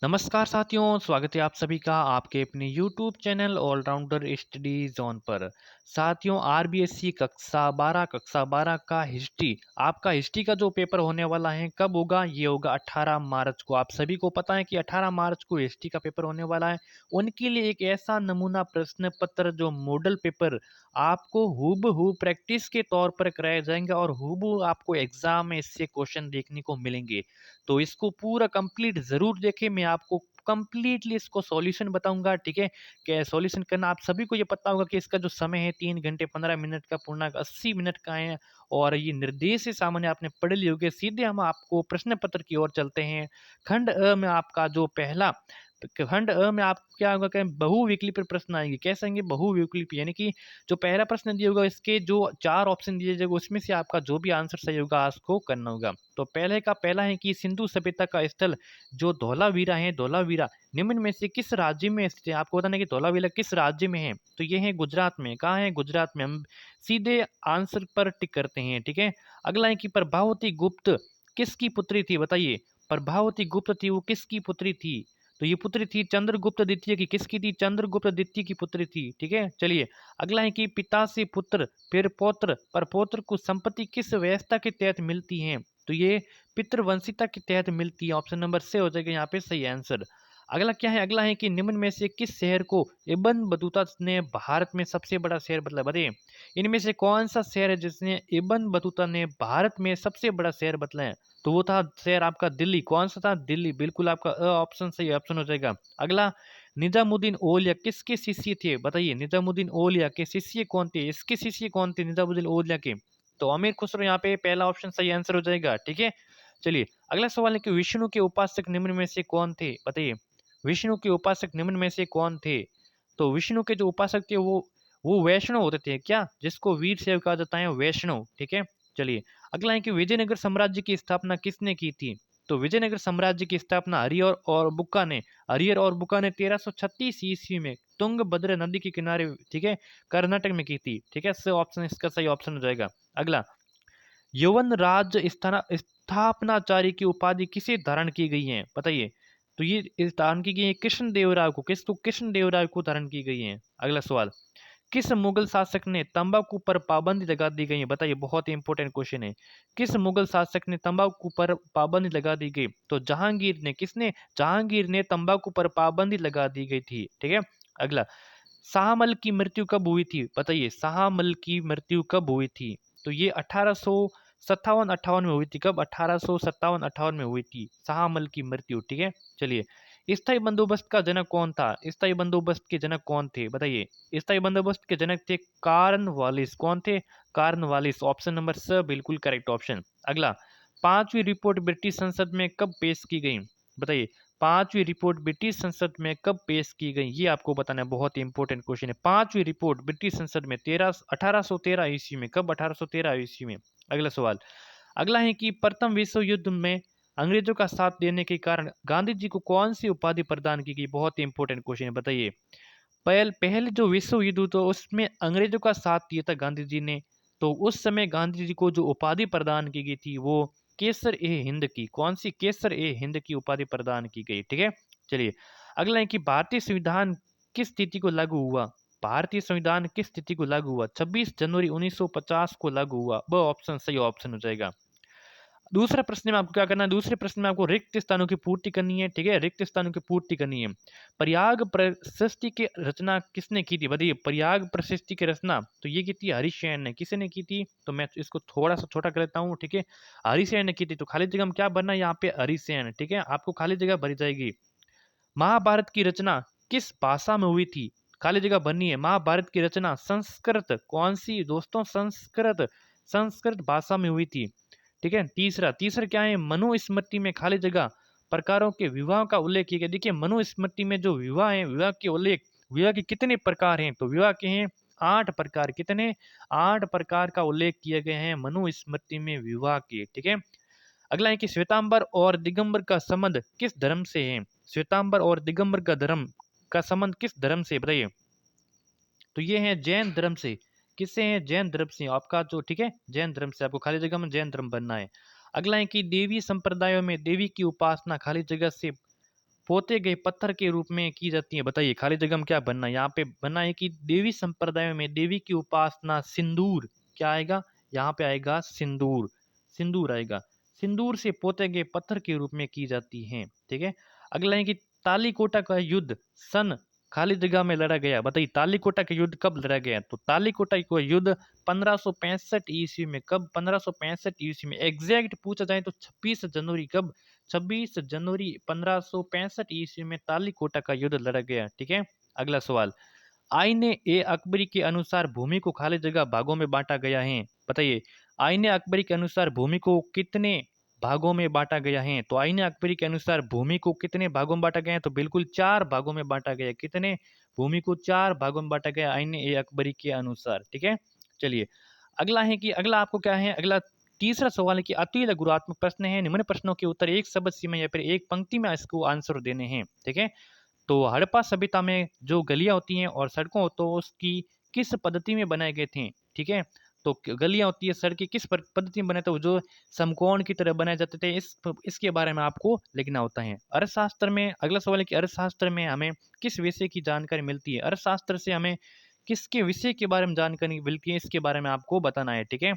नमस्कार साथियों, स्वागत है आप सभी का आपके अपने YouTube channel Allrounder Study Zone पर। साथियों, आरबीएससी कक्षा 12 का हिस्ट्री, आपका हिस्ट्री का जो पेपर होने वाला है कब होगा? ये होगा 18 मार्च को। आप सभी को पता है कि 18 मार्च को हिस्ट्री का पेपर होने वाला है। उनके लिए एक ऐसा नमूना प्रश्न पत्र जो मॉडल पेपर आपको हूबहू प्रैक्टिस के तौर पर कराए जाएंगे और हूबहू आपको एग्जाम में इससे क्वेश्चन देखने को मिलेंगे। तो इसको पूरा कंप्लीट ज़रूर देखें। मैं आपको कंप्लीटली इसको सॉल्यूशन बताऊँगा, ठीक है? कि सॉल्यूशन करना आप सभी को ये पता होगा कि इसका जो समय है 3 घंटे 15 मिनट का, पूर्णांक 80 मिनट का है और ये निर्देश से सामान्य आपने पढ़ लिए होंगे। सीधे हम आपको प्रश्न पत्र की ओर चलते हैं। खंड अ में आपका जो पहला खंड अ में आप क्या होगा कि बहुविकल्पीय प्रश्न आएँगे। कैसे आएँगे? बहुविकल्पीय, यानी कि जो पहला प्रश्न दिया होगा इसके जो 4 ऑप्शन दिए जाएंगे उसमें से आपका जो भी आंसर सही होगा आपको करना होगा। तो पहले का पहला है कि सिंधु सभ्यता का स्थल जो धौलावीरा है, धौलावीरा निम्न में से किस राज्य में स्थित है? आपको बताना है कि धौलावीरा किस राज्य में है? तो ये है गुजरात में। कहाँ है? गुजरात में। हम सीधे आंसर पर टिक करते हैं, ठीक है? अगला है कि प्रभावती गुप्त किसकी पुत्री थी? बताइए। प्रभावती गुप्त थी, वो किसकी पुत्री थी? तो ये पुत्री थी चंद्रगुप्त द्वितीय की। किसकी थी? चंद्रगुप्त द्वितीय की पुत्री थी, ठीक है? चलिए, अगला है कि पिता से पुत्र, फिर पौत्र, परपौत्र को संपत्ति किस व्यवस्था के तहत मिलती है? तो ये पितृवंशिता के तहत मिलती है। ऑप्शन नंबर से हो जाएगा यहाँ पे सही आंसर। अगला क्या है? अगला है कि निम्न में से किस शहर को इब्न बतूता ने भारत में सबसे बड़ा शहर बदला? बताइए, इनमें से कौन सा शहर है जिसने इब्न बतूता ने भारत में सबसे बड़ा शहर बदला है? तो वो था शहर आपका दिल्ली। कौन सा था? दिल्ली। बिल्कुल आपका ऑप्शन सही ऑप्शन हो जाएगा। अगला, निजामुद्दीन औलिया किसके शिष्य थे? बताइए, निजामुद्दीन औलिया के शिष्य कौन थे? इसके शिष्य कौन थे निजामुद्दीन औलिया के? तो अमीर खुसरो यहाँ पे पहला ऑप्शन सही आंसर हो जाएगा, ठीक है? चलिए, अगला सवाल है कि विष्णु के उपासक निम्न में से कौन थे? बताइए, विष्णु के उपासक निम्न में से कौन थे? तो विष्णु के जो उपासक थे वो वैष्णव होते थे क्या? जिसको वीर शैव कहा जाता है, वैष्णव, ठीक है? चलिए, अगला है कि विजयनगर साम्राज्य की स्थापना किसने की थी? तो विजयनगर साम्राज्य की स्थापना हरिहर और बुक्का ने 1336 ईस्वी में तुंगभद्र नदी के किनारे, ठीक है, कर्नाटक में की थी, ठीक है? ऑप्शन इसका सही ऑप्शन हो जाएगा। अगला, यौवन राज्य स्थापनाचार्य की उपाधि किसे धारण की गई है? बताइए। तो ये इस धारण की गई है कृष्णदेवराय को। किसको? कृष्णदेवराय को धारण की गई है। अगला सवाल, किस मुगल शासक ने तंबाकू पर पाबंदी लगा दी गई है? बताइए, बहुत ही इंपॉर्टेंट क्वेश्चन है। किस मुगल शासक ने तंबाकू पर पाबंदी लगा दी गई? तो जहांगीर ने तंबाकू पर पाबंदी लगा दी गई थी, ठीक है? अगला, शाहमल की मृत्यु कब हुई थी? बताइए, शाहमल की मृत्यु कब हुई थी? तो ये 1857-58 में हुई थी। कब? 1857-58 में हुई थी शाहमल की मृत्यु, ठीक है? चलिए, स्थायी बंदोबस्त का जनक कौन था? स्थायी बंदोबस्त के जनक कौन थे? बताइए। स्थायी बंदोबस्त के जनक थे कार्नवालिस। कौन थे? कार्नवालिस। ऑप्शन नंबर स बिल्कुल करेक्ट ऑप्शन। अगला, पांचवी रिपोर्ट ब्रिटिश संसद में कब पेश की गई? बताइए, पांचवी रिपोर्ट ब्रिटिश संसद में कब पेश की गई? ये आपको बताना है, बहुत ही इंपॉर्टेंट क्वेश्चन है। पांचवी रिपोर्ट ब्रिटिश संसद में 1813 ईस्वी में। कब? 1813 ईस्वी में। अगला सवाल, अगला है कि प्रथम विश्व युद्ध में अंग्रेजों का साथ देने के कारण गांधी जी को कौन सी उपाधि प्रदान की गई? बहुत ही इंपॉर्टेंट क्वेश्चन है, बताइए। पहले जो विश्व युद्ध हुआ उसमें अंग्रेजों का साथ दिया था गांधी जी ने, तो उस समय गांधी जी को जो उपाधि प्रदान की गई थी वो केसर ए हिंद की। कौन सी? केसर ए हिंद की उपाधि प्रदान की गई, ठीक है? चलिए, अगला है कि भारतीय संविधान किस तिथि को लागू हुआ? भारतीय संविधान किस तिथि को लागू हुआ? 26 जनवरी 1950 को लागू हुआ। वह ऑप्शन सही ऑप्शन हो जाएगा। दूसरा प्रश्न में आपको क्या करना है? दूसरे प्रश्न में आपको रिक्त स्थानों की पूर्ति करनी है, ठीक है? रिक्त स्थानों की पूर्ति करनी है। प्रयाग प्रशस्ति की रचना किसने की थी? बताइए, प्रयाग प्रशस्ति की रचना तो ये की थी हरिसेन ने। किसने की थी? तो मैं इसको थोड़ा सा छोटा कर लेता हूँ, ठीक है? हरिसेन ने की थी। तो खाली जगह में क्या भरना है यहाँ पे? हरिसेन, ठीक है? आपको खाली जगह भरी जाएगी। महाभारत की रचना किस भाषा में हुई थी? खाली जगह भरनी है। महाभारत की रचना संस्कृत, कौन सी दोस्तों? संस्कृत, संस्कृत भाषा में हुई थी, ठीक है? तीसरा तीसरा क्या है? मनुस्मृति में खाली जगह प्रकारों के विवाह का उल्लेख किया गया। देखिए, मनुस्मृति में जो विवाह है, विवाह के उल्लेख, विवाह के कितने प्रकार हैं? तो विवाह के हैं 8 प्रकार। कितने? 8 प्रकार का उल्लेख किए गए हैं मनुस्मृति में विवाह के, ठीक है? अगला है कि श्वेतांबर और दिगंबर का संबंध किस धर्म से है? श्वेतांबर और दिगंबर का संबंध किस धर्म से? बताइए। तो ये है जैन धर्म से। किससे है? जैन धर्म से आपका जो, ठीक है, जैन धर्म से। आपको खाली जगह में जैन धर्म बनना है। अगला है कि देवी संप्रदायों में देवी की उपासना खाली जगह से पोते गए पत्थर के रूप में की जाती है। बताइए खाली जगह में क्या बनना है? यहाँ पे बनना है कि देवी संप्रदायों में देवी की उपासना सिंदूर, क्या आएगा? यहाँ पे आएगा सिंदूर, सिंदूर आएगा। सिंदूर से पोते गए पत्थर के रूप में की जाती है। ठीक है। अगला है कि तालीकोटा का युद्ध सन खाली जगह में लड़ा गया। बताइए तालीकोटा का युद्ध कब लड़ा गया? तो तालीकोटा का युद्ध 1565 ईस्वी में। कब? 1565 ईस्वी में। एग्जैक्ट पूछा जाए तो 26 जनवरी। कब? 26 जनवरी 1565 ईस्वी में तालीकोटा का युद्ध लड़ा गया। ठीक है। अगला सवाल, आईने ए अकबरी के अनुसार भूमि को खाली जगह भागों में बांटा गया है। बताइए आईने अकबरी के अनुसार भूमि को कितने भागों में बांटा गया है? तो आईने अकबरी के अनुसार भूमि को कितने भागों में बांटा गया है? तो बिल्कुल 4 भागों में बांटा गया है। कितने? भूमि को 4 भागों में बांटा गया आईने ए अकबरी के अनुसार। ठीक है। चलिए अगला है कि अगला आपको क्या है? अगला तीसरा सवाल है कि अति लघुरात्मक प्रश्न है। निम्न प्रश्नों के उत्तर एक शब्द सीमा या फिर एक पंक्ति में इसको आंसर देने हैं। ठीक है। तो हड़प्पा सभ्यता में जो गलियां होती हैं और सड़कों तो उसकी किस पद्धति में बनाए गए थे? ठीक है। तो गलियां होती है, सड़कें किस पद्धति में बने थे? वो जो समकोण की तरह बनाए जाते थे। इसके बारे में आपको लिखना होता है। अर्थशास्त्र में अगला सवाल है कि अर्थशास्त्र में हमें किस विषय की जानकारी मिलती है? अर्थशास्त्र से हमें किसके विषय के बारे में जानकारी मिलती है? इसके बारे में आपको बताना है। ठीक है।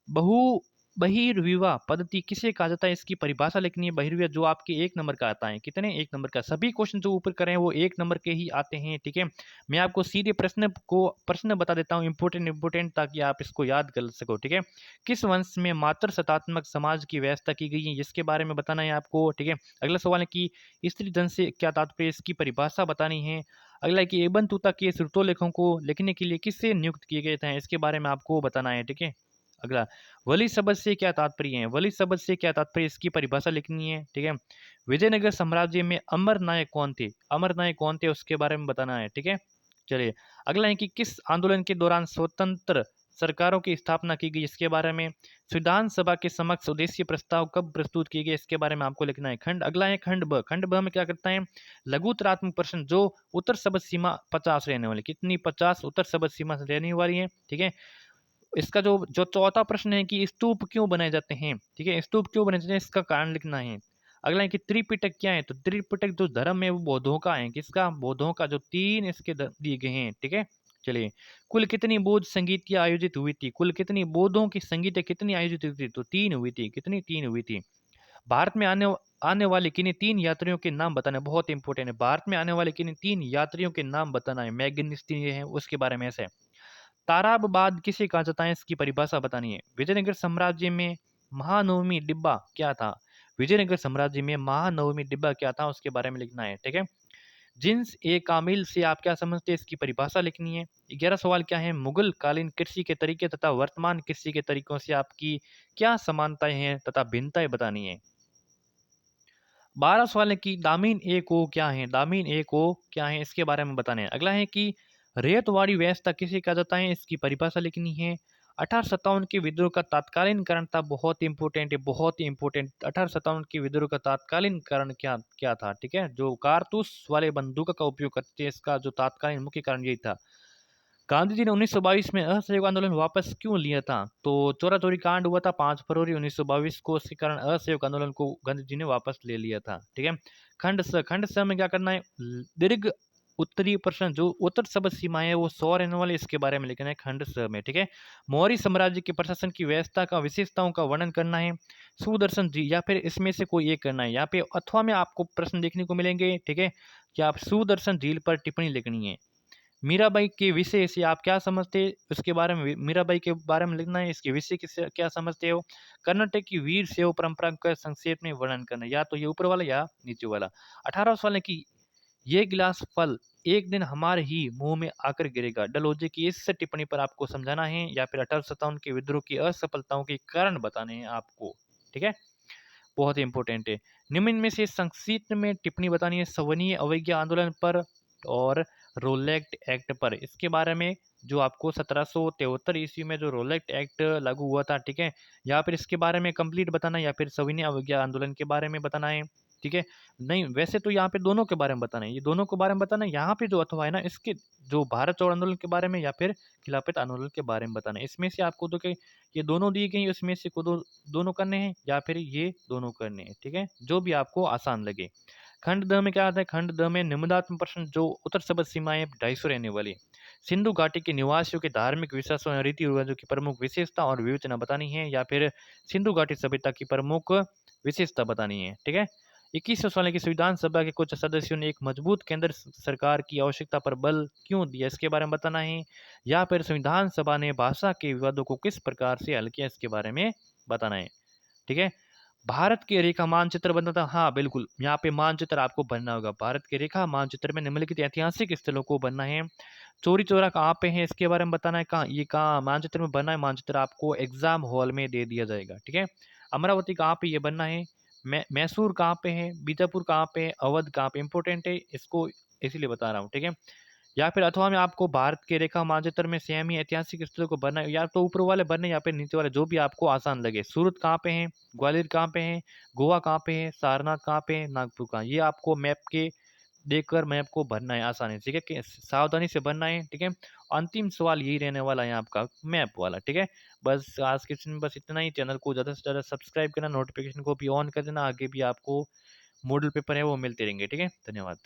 बहु बहिर्विवाह पद्धति किसे कहा जाता है? इसकी परिभाषा लिखनी है। बहिर्विवाह जो आपके 1 नंबर का आता है। कितने? 1 नंबर का। सभी क्वेश्चन जो ऊपर करें वो 1 नंबर के ही आते हैं। ठीक है। मैं आपको सीधे प्रश्न बता देता हूँ, इंपोर्टेंट इंपोर्टेंट, ताकि आप इसको याद कर सको। ठीक है। किस वंश में मातृ सत्तात्मक समाज की व्यवस्था की गई है? इसके बारे में बताना है आपको। ठीक है। अगला सवाल है कि स्त्री धन से क्या तात्पर्य? इसकी परिभाषा बतानी है। अगला है कि एबन तूता के श्रुतोलेखों लेखों को लिखने के लिए किससे नियुक्त किए गए थे? इसके बारे में आपको बताना है। ठीक है। अगला, वली शब्द से क्या तात्पर्य है? वली शब्द से क्या तात्पर्य? इसकी परिभाषा लिखनी है। ठीक है। विजयनगर साम्राज्य में अमर नायक कौन थे? अमर नायक कौन थे उसके बारे में बताना है। ठीक है। चलिए अगला है कि किस आंदोलन के दौरान स्वतंत्र सरकारों की स्थापना की गई? इसके बारे में। संविधान सभा के समक्ष उद्देश्य प्रस्ताव कब प्रस्तुत किए गए? इसके बारे में आपको लिखना है। खंड अगला है खंड ब। खंड ब में क्या करता है? लघुतरात्मक प्रश्न जो उत्तर शब्द सीमा 50 रहने वाली। कितनी? 50 उत्तर शब्द सीमा से रहने वाली है। ठीक है। इसका जो जो चौथा प्रश्न है कि स्तूप क्यों बनाए जाते हैं? ठीक है। स्तूप क्यों बनाए जाते हैं इसका कारण लिखना है। अगला है कि त्रिपिटक क्या है? तो त्रिपिटक जो धर्म है वो बौद्धों का है। किसका? बौद्धों का। जो 3 इसके दिए गए हैं। ठीक है। चलिए कुल कितनी बौद्ध संगीत की आयोजित हुई थी? कुल कितनी बौद्धों की संगीत कितनी आयोजित हुई थी? तो 3 हुई थी। कितनी? 3 हुई थी। भारत में आने आने वाले किन्हीं 3 यात्रियों के नाम बताना है। बहुत इंपॉर्टेंट है। भारत में आने वाले किन्हीं 3 यात्रियों के नाम बताना है। मैग्निस 3 है उसके बारे में ऐसे है। ताराबबाद किसे कहा जाता है? इसकी परिभाषा बतानी है। विजयनगर साम्राज्य में महानवमी डिब्बा क्या था? विजयनगर साम्राज्य में महानवमी डिब्बा क्या था उसके बारे में लिखना है। ठीक है। जिन्स ए कामिल से आप क्या समझते हैं? इसकी परिभाषा लिखनी है। 11 सवाल क्या है? मुगल कालीन कृषि के तरीके तथा वर्तमान कृषि के तरीकों से आपकी क्या समानताएं हैं तथा भिन्नताएं बतानी है। 12 सवाल है कि दामीन ए को क्या है? दामीन ए को क्या है इसके बारे में बताना है। अगला है कि रेतवाड़ी व्यवस्था किसे कहा जाता है? इसकी परिभाषा लिखनी है। 1857 के विद्रोह का तत्कालीन कारण था। बहुत इंपॉर्टेंट है, बहुत ही इंपॉर्टेंट। 1857 के विद्रोह का तत्कालीन कारण क्या क्या था? ठीक है। जो कारतूस वाले बंदूक का उपयोग करते हैं इसका जो तत्कालीन मुख्य कारण यही था। गांधी जी ने 1922 में असहयोग आंदोलन वापस क्यों लिया था? तो चोरा चोरी कांड हुआ था 5 फरवरी 1922 को। उसके कारण असहयोग आंदोलन को गांधी जी ने वापस ले लिया था। ठीक है। खंड स में क्या करना है? दीर्घ उत्तरीय प्रश्न जो उत्तर शब्द सीमा है वो 100 रहने वाले। इसके बारे में लिखना है खंड स में। ठीक है। मौर्य साम्राज्य के प्रशासन की व्यवस्था का विशेषताओं का वर्णन करना है। सुदर्शन जी या फिर इसमें से कोई एक करना है। यहाँ पे अथवा में आपको प्रश्न देखने को मिलेंगे। ठीक है। कि आप सुदर्शन झील पर टिप्पणी लिखनी है। मीराबाई के विषय से आप क्या समझते हैं? उसके बारे में मीराबाई के बारे में लिखना है। इसके विषय किससे क्या समझते हो? कर्नाटक की वीर शैव परंपरा का संक्षेप में वर्णन करना है। या तो ये ऊपर वाला या नीचे वाला। 18 सवाल है कि ये गिलास फल एक दिन हमारे ही मुंह में आकर गिरेगा। डलहौजी की इस टिप्पणी पर आपको समझाना है। या फिर 1857 के विद्रोह की असफलताओं के कारण बताने हैं आपको। ठीक है। बहुत ही इंपॉर्टेंट है। निम्न में से संक्षिप्त में टिप्पणी बतानी है सवनीय अवज्ञा आंदोलन पर और रोलेक्ट एक्ट पर। इसके बारे में जो आपको 1773 ईस्वी में जो रोलेक्ट एक्ट लागू हुआ था। ठीक है। या फिर इसके बारे में कंप्लीट बताना है या फिर सविनय अवज्ञा आंदोलन के बारे में बताना है। ठीक है। नहीं वैसे तो यहाँ पे दोनों के बारे में बताना है। ये दोनों के बारे में बताना है। यहाँ पे जो अथवा है ना इसके जो भारत छोड़ो आंदोलन के बारे में या फिर खिलाफत आंदोलन के बारे में बताना है। इसमें से आपको तो कि ये दोनों दिए गए उसमें से को दोनों करने हैं या फिर ये दोनों करने हैं। ठीक है। जो भी आपको आसान लगे। खंड द में क्या आता है? खंड द में निम्नात्मक प्रश्न जो उत्तर सबद सीमाएं 250 रहने वाली। सिंधु घाटी के निवासियों के धार्मिक विश्वासों और रीति रिवाजों की प्रमुख विशेषता और विवेचना बतानी है, या फिर सिंधु घाटी सभ्यता की प्रमुख विशेषता बतानी है। ठीक है। 21वें सवाल की संविधान सभा के कुछ सदस्यों ने एक मजबूत केंद्र सरकार की आवश्यकता पर बल क्यों दिया, इसके बारे में बताना है। या फिर संविधान सभा ने भाषा के विवादों को किस प्रकार से हल किया, इसके बारे में बताना है। ठीक है। भारत के रेखा मानचित्र बनता था, हाँ बिल्कुल, यहाँ पे मानचित्र आपको बनना होगा। भारत के रेखा मानचित्र में निम्नलिखित ऐतिहासिक स्थलों को बनना है। चौरी चौरा कहाँ पे है, इसके बारे में बताना है। कहाँ ये कहाँ मानचित्र में बनना है, मानचित्र आपको एग्जाम हॉल में दे दिया जाएगा। ठीक है। अमरावती कहाँ पे ये बनना है, मैसूर कहाँ पे है, बीजापुर कहाँ पे है, अवध कहाँ पे, इंपॉर्टेंट है, इसको इसीलिए बता रहा हूँ। ठीक है। या फिर अथवा में आपको भारत के रेखा मानचित्र में सेम ही ऐतिहासिक स्थलों को बनना है, या तो ऊपर वाले बनने या फिर नीचे वाले, जो भी आपको आसान लगे। सूरत कहाँ पे है, ग्वालियर कहाँ पे है, गोवा कहाँ पे है, सारनाथ कहाँ पे है, नागपुर कहाँ, ये आपको मैप के देखकर मैप को भरना है आसानी से। ठीक है कि सावधानी से बनना है। ठीक है। अंतिम सवाल यही रहने वाला है आपका मैप वाला। ठीक है। बस आज के दिन बस इतना ही। चैनल को ज़्यादा से ज़्यादा सब्सक्राइब करना, नोटिफिकेशन को भी ऑन कर देना, आगे भी आपको मॉडल पेपर है वो मिलते रहेंगे। ठीक है। धन्यवाद।